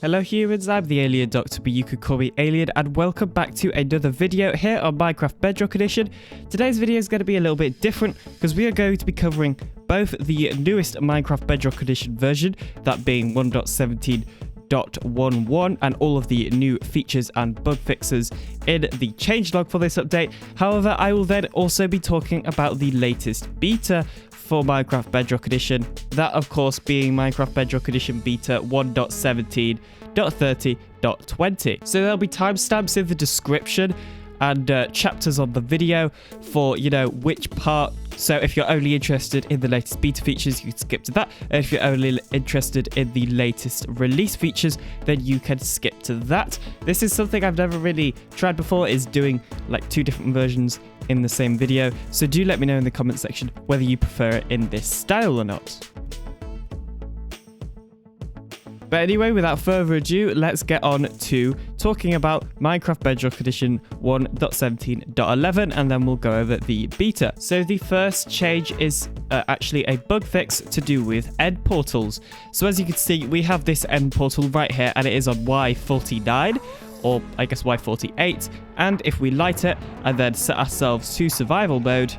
Hello humans, I'm the AlienDoctor, but you could call me Alien, and welcome back to another video here on Minecraft Bedrock Edition. Today's video is going to be a little bit different because we are going to be covering both the newest Minecraft Bedrock Edition version, that being 1.17.11, and all of the new features and bug fixes in the changelog for this update. However, I will then also be talking about the latest beta for Minecraft Bedrock Edition, that of course being Minecraft Bedrock Edition beta 1.17.30.20. So there'll be timestamps in the description and chapters on the video for, you know, which part. So if you're only interested in the latest beta features, you can skip to that. And if you're only interested in the latest release features, then you can skip to that. This is something I've never really tried before, is doing like two different versions in the same video. So do let me know in the comment section whether you prefer it in this style or not. But anyway, without further ado, let's get on to talking about Minecraft Bedrock Edition 1.17.11, and then we'll go over the beta. So the first change is actually a bug fix to do with end portals. So as you can see, we have this end portal right here, and it is on Y49, or I guess Y48. And if we light it and then set ourselves to survival mode,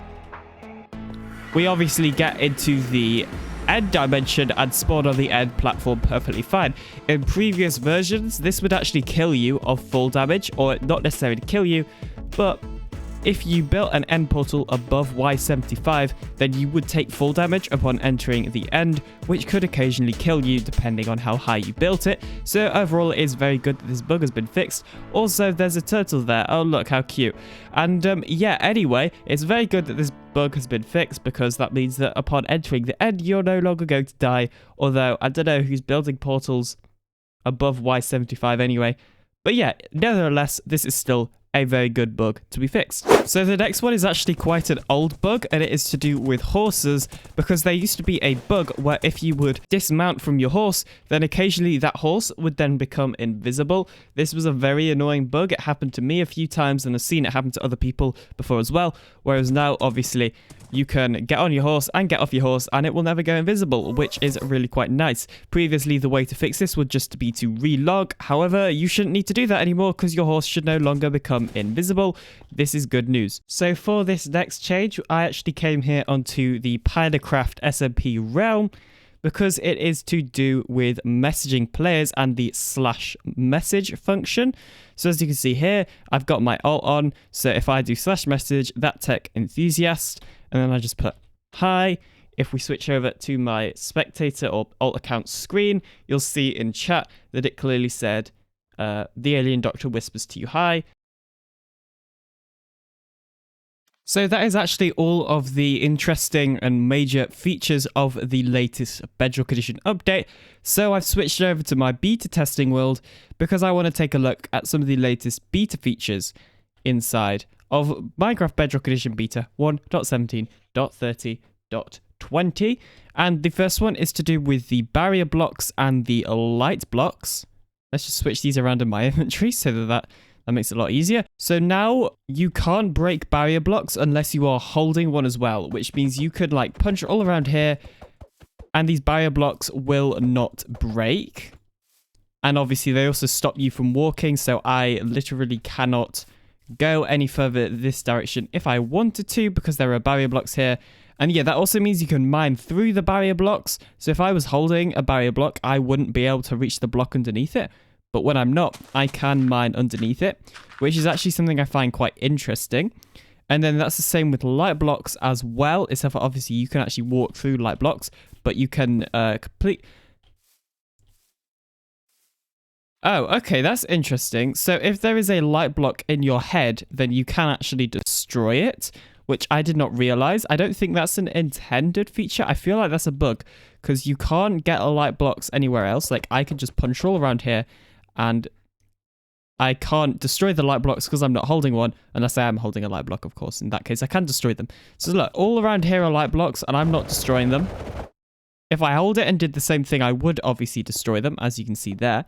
we obviously get into the end dimension and spawn on the end platform perfectly fine. In previous versions, this would actually kill you of full damage, or not necessarily kill you, but if you built an end portal above Y75, then you would take full damage upon entering the end, which could occasionally kill you depending on how high you built it. So overall, it is very good that this bug has been fixed. Also, there's a turtle there. Oh, look how cute. And yeah, anyway, it's very good that this bug has been fixed, because that means that upon entering the end, you're no longer going to die. Although, I don't know who's building portals above Y75 anyway. But yeah, nevertheless, this is still a very good bug to be fixed. So the next one is actually quite an old bug, and it is to do with horses, because there used to be a bug where if you would dismount from your horse, then occasionally that horse would then become invisible. This was a very annoying bug. It happened to me a few times, and I've seen it happen to other people before as well, whereas now obviously you can get on your horse and get off your horse and it will never go invisible, which is really quite nice. Previously, the way to fix this would just be to relog. However, you shouldn't need to do that anymore, because your horse should no longer become invisible. This is good news. So for this next change, I actually came here onto the Minecraft SMP realm, because it is to do with messaging players and the /message function. So as you can see here, I've got my alt on. So if I do /message that tech enthusiast, and then I just put hi. If we switch over to my spectator or alt account screen, you'll see in chat that it clearly said, the AlienDoctor whispers to you hi. So that is actually all of the interesting and major features of the latest Bedrock Edition update. So I've switched over to my beta testing world, because I want to take a look at some of the latest beta features inside of Minecraft Bedrock Edition beta 1.17.30.20. And the first one is to do with the barrier blocks and the light blocks. Let's just switch these around in my inventory so that makes it a lot easier. So now you can't break barrier blocks unless you are holding one as well, which means you could like punch all around here and these barrier blocks will not break. And obviously they also stop you from walking, so I literally cannot go any further this direction if I wanted to, because there are barrier blocks here. And yeah, that also means you can mine through the barrier blocks. So if I was holding a barrier block, I wouldn't be able to reach the block underneath it. But when I'm not, I can mine underneath it, which is actually something I find quite interesting. And then that's the same with light blocks as well, except for obviously you can actually walk through light blocks, but you can complete... Oh, okay, that's interesting. So if there is a light block in your head, then you can actually destroy it, which I did not realize. I don't think that's an intended feature. I feel like that's a bug, because you can't get a light blocks anywhere else. Like, I can just punch all around here, and I can't destroy the light blocks because I'm not holding one, unless I am holding a light block, of course. In that case, I can destroy them. So look, all around here are light blocks, and I'm not destroying them. If I hold it and did the same thing, I would obviously destroy them, as you can see there.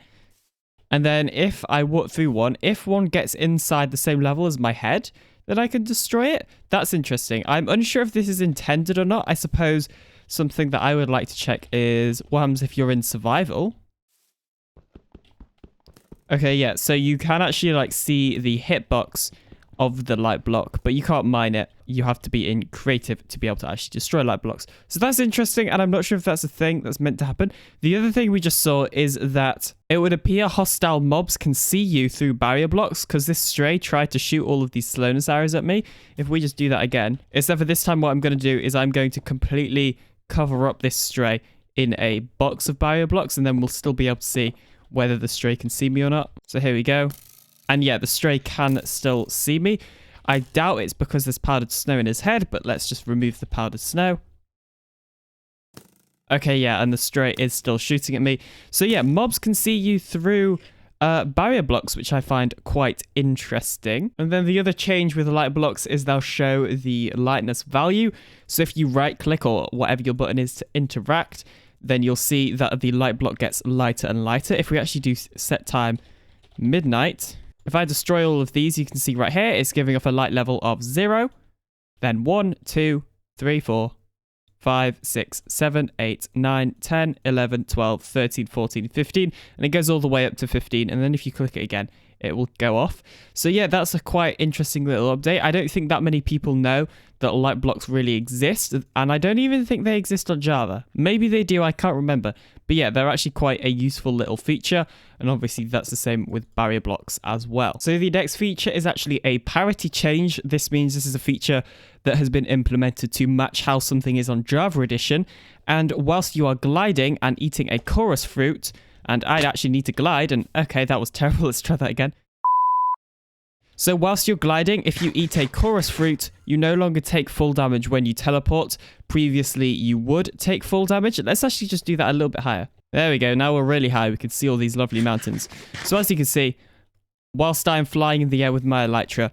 And then if I walk through one, if one gets inside the same level as my head, then I can destroy it. That's interesting. I'm unsure if this is intended or not. I suppose something that I would like to check is what happens if you're in survival. Okay, yeah, so you can actually like see the hitbox of the light block, but you can't mine it. You have to be in creative to be able to actually destroy light blocks. So that's interesting, and I'm not sure if that's a thing that's meant to happen. The other thing we just saw is that it would appear hostile mobs can see you through barrier blocks, because this stray tried to shoot all of these slowness arrows at me. If we just do that again, except for this time what I'm going to do is I'm going to completely cover up this stray in a box of barrier blocks, and then we'll still be able to see whether the stray can see me or not. So here we go. And yeah, the stray can still see me. I doubt it's because there's powdered snow in his head, but let's just remove the powdered snow. Okay, yeah, and the stray is still shooting at me. So yeah, mobs can see you through barrier blocks, which I find quite interesting. And then the other change with the light blocks is they'll show the lightness value. So if you right click or whatever your button is to interact, then you'll see that the light block gets lighter and lighter. If we actually do set time midnight, if I destroy all of these, you can see right here, it's giving off a light level of 0, then 1, 2, 3, 4, 5, 6, 7, 8, 9, 10, 11, 12, 13, 14, 15, and it goes all the way up to 15, and then if you click it again, it will go off. So yeah, that's a quite interesting little update. I don't think that many people know that light blocks really exist, and I don't even think they exist on Java. Maybe they do, I can't remember. But yeah, they're actually quite a useful little feature, and obviously that's the same with barrier blocks as well. So the next feature is actually a parity change. This means this is a feature that has been implemented to match how something is on Java Edition, and whilst you are gliding and eating a chorus fruit, and I'd actually need to glide, and okay, that was terrible, let's try that again. So whilst you're gliding, if you eat a chorus fruit, you no longer take full damage when you teleport. Previously, you would take full damage. Let's actually just do that a little bit higher. There we go, now we're really high, we can see all these lovely mountains. So as you can see, whilst I'm flying in the air with my elytra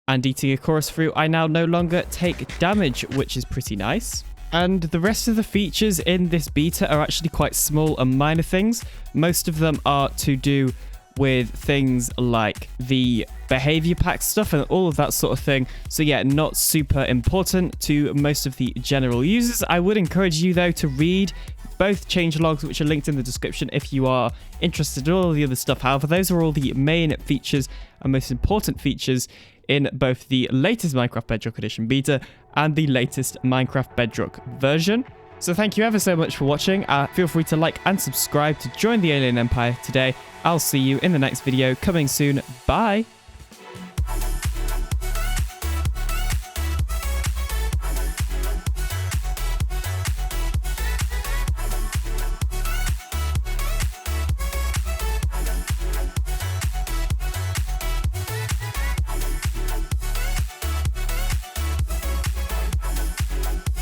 and eating a chorus fruit, I now no longer take damage, which is pretty nice. And the rest of the features in this beta are actually quite small and minor things. Most of them are to do with things like the behavior pack stuff and all of that sort of thing. So yeah, not super important to most of the general users. I would encourage you though to read both change logs, which are linked in the description if you are interested in all of the other stuff. However, those are all the main features and most important features in both the latest Minecraft Bedrock Edition beta and the latest Minecraft Bedrock version. So thank you ever so much for watching. Feel free to like and subscribe to join the Alien Empire today. I'll see you in the next video coming soon. Bye!